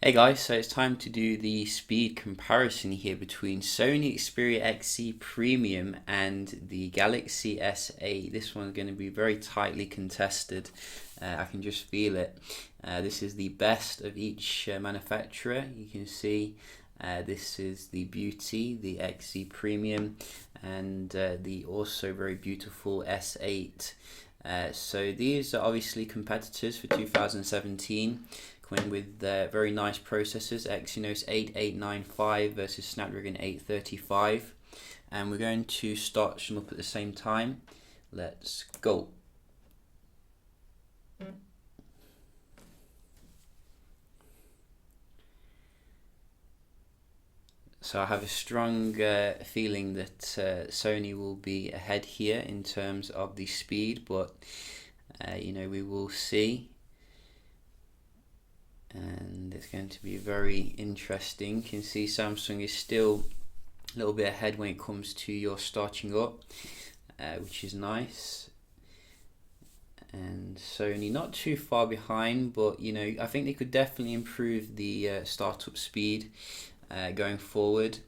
Hey guys, so it's time to do the speed comparison here between Sony Xperia XC Premium and the Galaxy S8. This one's going to be very tightly contested. I can just feel it. This is the best of each manufacturer. You can see this is the beauty, the XC Premium, and the also very beautiful S8. So these are obviously competitors for 2017. Coming with very nice processors, Exynos 8895 versus Snapdragon 835, and we're going to start them up at the same time. Let's go. So I have a strong feeling that Sony will be ahead here in terms of the speed, but we will see. And it's going to be very interesting. You can see Samsung is still a little bit ahead when it comes to your starting up, which is nice. And Sony not too far behind, but I think they could definitely improve the startup speed going forward.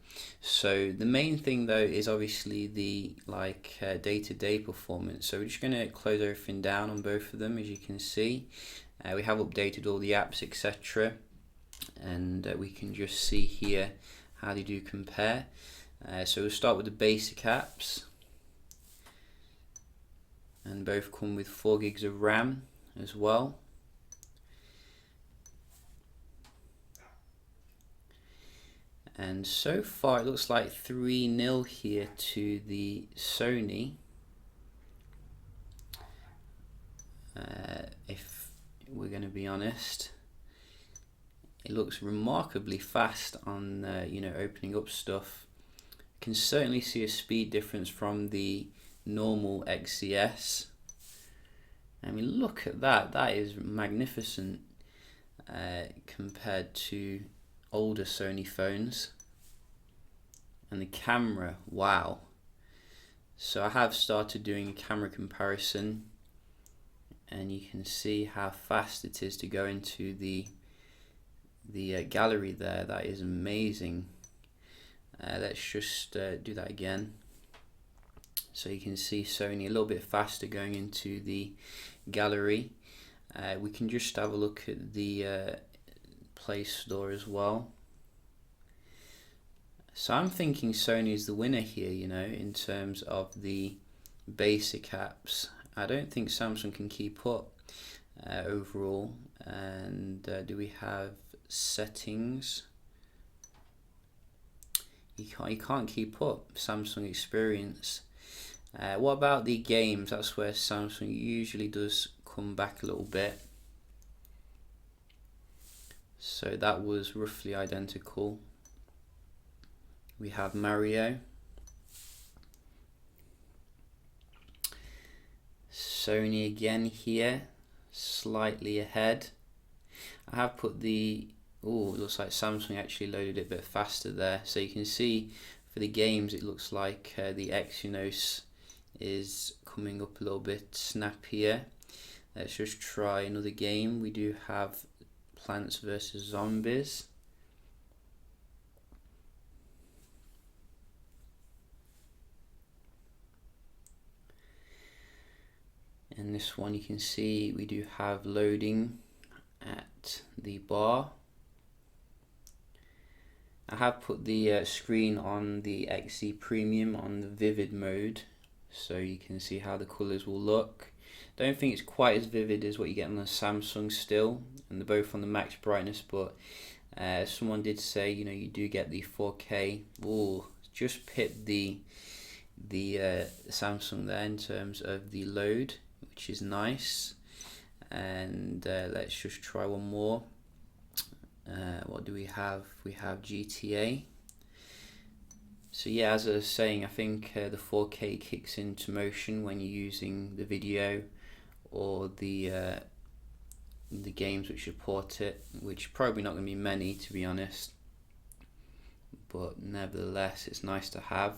So the main thing though is obviously the day-to-day performance. So we're just going to close everything down on both of them, as you can see. We have updated all the apps, etc., and we can just see here how they do compare. So we'll start with the basic apps, and both come with 4 gigs of RAM as well. And so far it looks like 3-0 here to the Sony. If we're going to be honest, it looks remarkably fast on opening up stuff. Can certainly see a speed difference from the normal XCS. I mean, look at that, that is magnificent compared to older Sony phones. And the camera, wow. So I have started doing a camera comparison, and you can see how fast it is to go into the gallery there. That is amazing. Let's just do that again. So you can see Sony a little bit faster going into the gallery. We can just have a look at the Play Store as well. So I'm thinking Sony is the winner here, in terms of the basic apps. I don't think Samsung can keep up overall. And do we have settings? You can't keep up Samsung experience. What about the games? That's where Samsung usually does come back a little bit. So that was roughly identical. We have Mario. Sony again here, slightly ahead. I have put the, it looks like Samsung actually loaded it a bit faster there. So you can see for the games it looks like the Exynos is coming up a little bit snappier. Let's just try another game. We do have Plants vs Zombies. And this one you can see we do have loading at the bar. I have put the screen on the XC Premium on the vivid mode, so you can see how the colours will look. Don't think it's quite as vivid as what you get on the Samsung still, and they're both on the max brightness, but someone did say you do get the 4K. Just pipped the Samsung there in terms of the load, which is nice. And let's just try one more. What do we have? We have GTA. So yeah, as I was saying, I think the 4K kicks into motion when you're using the video or the games which support it, which probably not going to be many, to be honest, but nevertheless it's nice to have.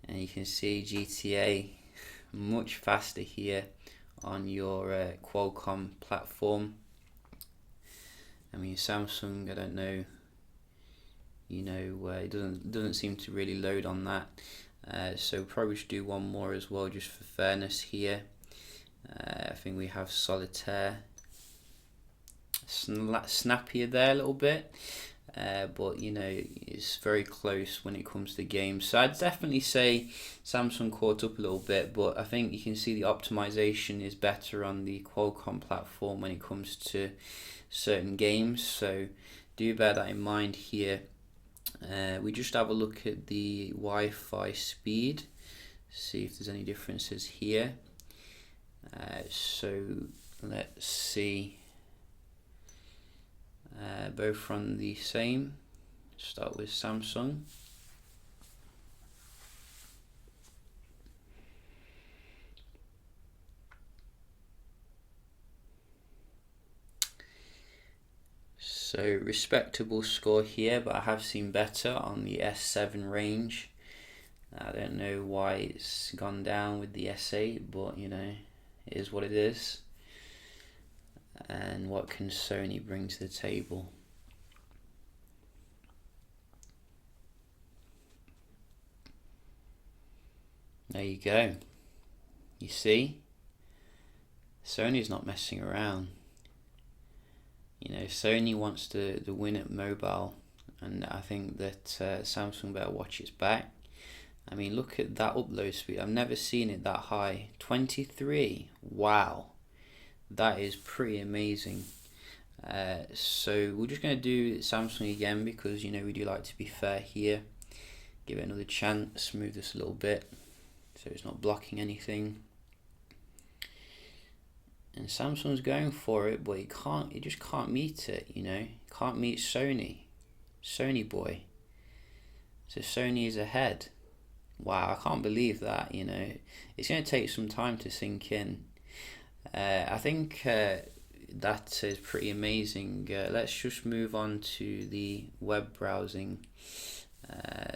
And you can see GTA much faster here on your Qualcomm platform. I mean, Samsung, I don't know, it doesn't seem to really load on that. So probably should do one more as well, just for fairness here. I think we have Solitaire, snappier there a little bit, but it's very close when it comes to games. So I'd definitely say Samsung caught up a little bit, but I think you can see the optimization is better on the Qualcomm platform when it comes to certain games. So do bear that in mind here. We just have a look at the Wi-Fi speed, see if there's any differences here. So let's see, both run the same. Start with Samsung. So respectable score here, but I have seen better on the S7 range. I don't know why it's gone down with the S8, but it is what it is. And what can Sony bring to the table? There you go. You see, Sony's not messing around. Sony wants to win at mobile, and I think that Samsung better watch its back. I mean, look at that upload speed. I've never seen it that high. 23. Wow. That is pretty amazing. So we're just going to do Samsung again because, we do like to be fair here. Give it another chance. Move this a little bit so it's not blocking anything. And Samsung's going for it, but it just can't meet it, Can't meet Sony. Sony boy. So Sony is ahead. Wow, I can't believe that, It's going to take some time to sink in. I think that is pretty amazing. Let's just move on to the web browsing.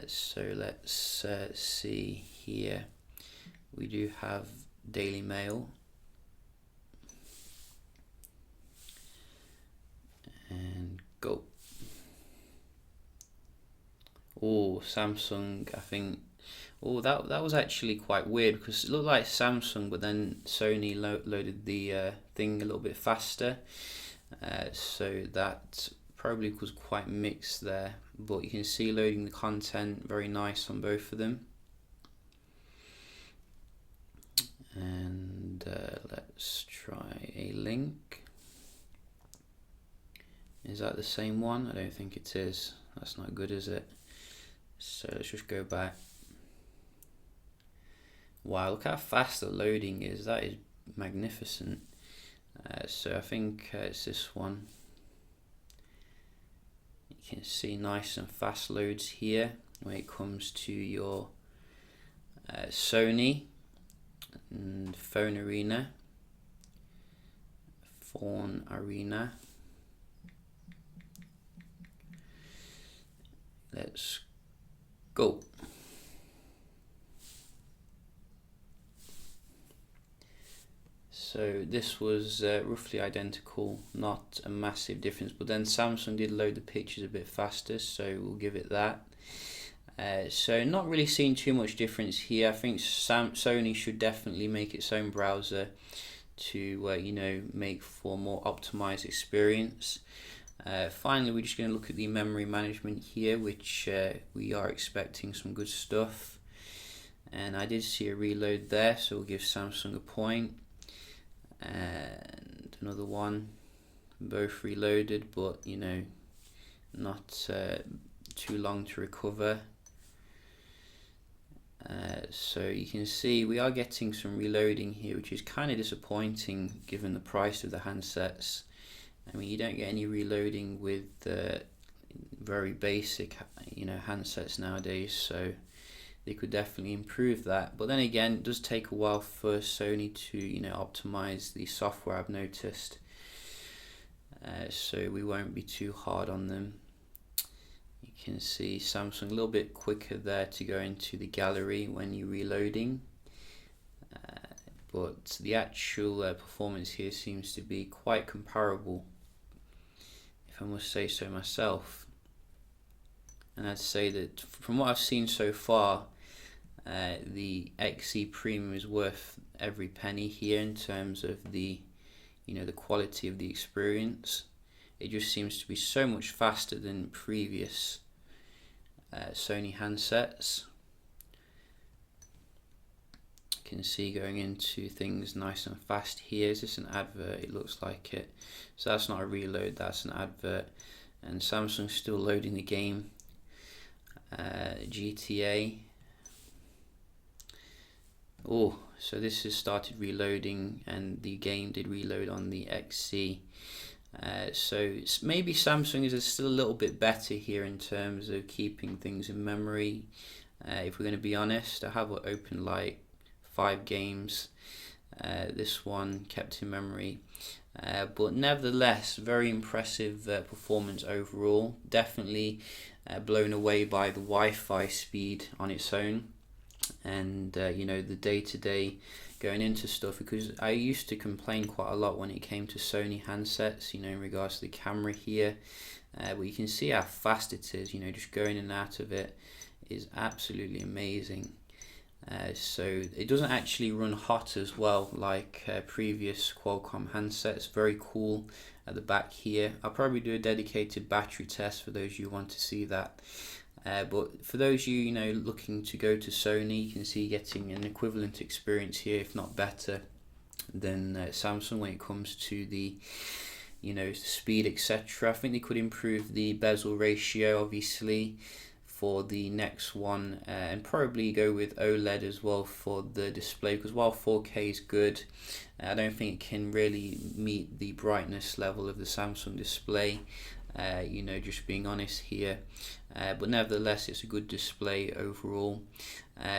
So let's see here. We do have Daily Mail. And go. Oh, Samsung, I think. Oh, that was actually quite weird because it looked like Samsung, but then Sony loaded the thing a little bit faster. So that probably was quite mixed there. But you can see loading the content very nice on both of them. And let's try a link. Is that the same one? I don't think it is. That's not good, is it? So let's just go back. Wow, look how fast the loading is. That is magnificent. So I think it's this one. You can see nice and fast loads here when it comes to your Sony and Phone Arena. Let's go. So this was roughly identical, not a massive difference, but then Samsung did load the pictures a bit faster, so we'll give it that. So not really seeing too much difference here. I think Sony should definitely make its own browser to make for a more optimized experience. Finally, we're just going to look at the memory management here, which we are expecting some good stuff. And I did see a reload there, so we'll give Samsung a point. And another one, both reloaded, but not too long to recover. So you can see we are getting some reloading here, which is kind of disappointing given the price of the handsets. I mean, you don't get any reloading with very basic handsets nowadays, so they could definitely improve that. But then again, it does take a while for Sony to optimize the software, I've noticed. So we won't be too hard on them. You can see Samsung a little bit quicker there to go into the gallery when you're reloading. But the actual performance here seems to be quite comparable. if I must say so myself. And I'd say that from what I've seen so far, the XE Premium is worth every penny here in terms of the the quality of the experience. It just seems to be so much faster than previous Sony handsets. You can see going into things nice and fast here. Is this an advert? It looks like it. So that's not a reload, that's an advert. And Samsung's still loading the game. GTA. Oh, so this has started reloading, and the game did reload on the XC. So maybe Samsung is still a little bit better here in terms of keeping things in memory. If we're going to be honest, I have opened like 5 games. This one kept in memory. But nevertheless, very impressive performance overall. Definitely blown away by the Wi-Fi speed on its own. And the day-to-day going into stuff, because I used to complain quite a lot when it came to Sony handsets, in regards to the camera here, but you can see how fast it is. Just going in and out of it is absolutely amazing. So it doesn't actually run hot as well like previous Qualcomm handsets. Very cool at the back here. I'll probably do a dedicated battery test for those who want to see that. But for those you looking to go to Sony, you can see getting an equivalent experience here, if not better, than Samsung when it comes to the speed, etc. I think they could improve the bezel ratio, obviously, for the next one, and probably go with OLED as well for the display, because while 4K is good, I don't think it can really meet the brightness level of the Samsung display. Just being honest here, but nevertheless it's a good display overall.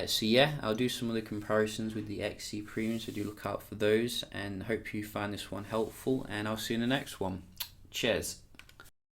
So yeah, I'll do some other comparisons with the XE Premium, so do look out for those, and hope you find this one helpful, and I'll see you in the next one. Cheers.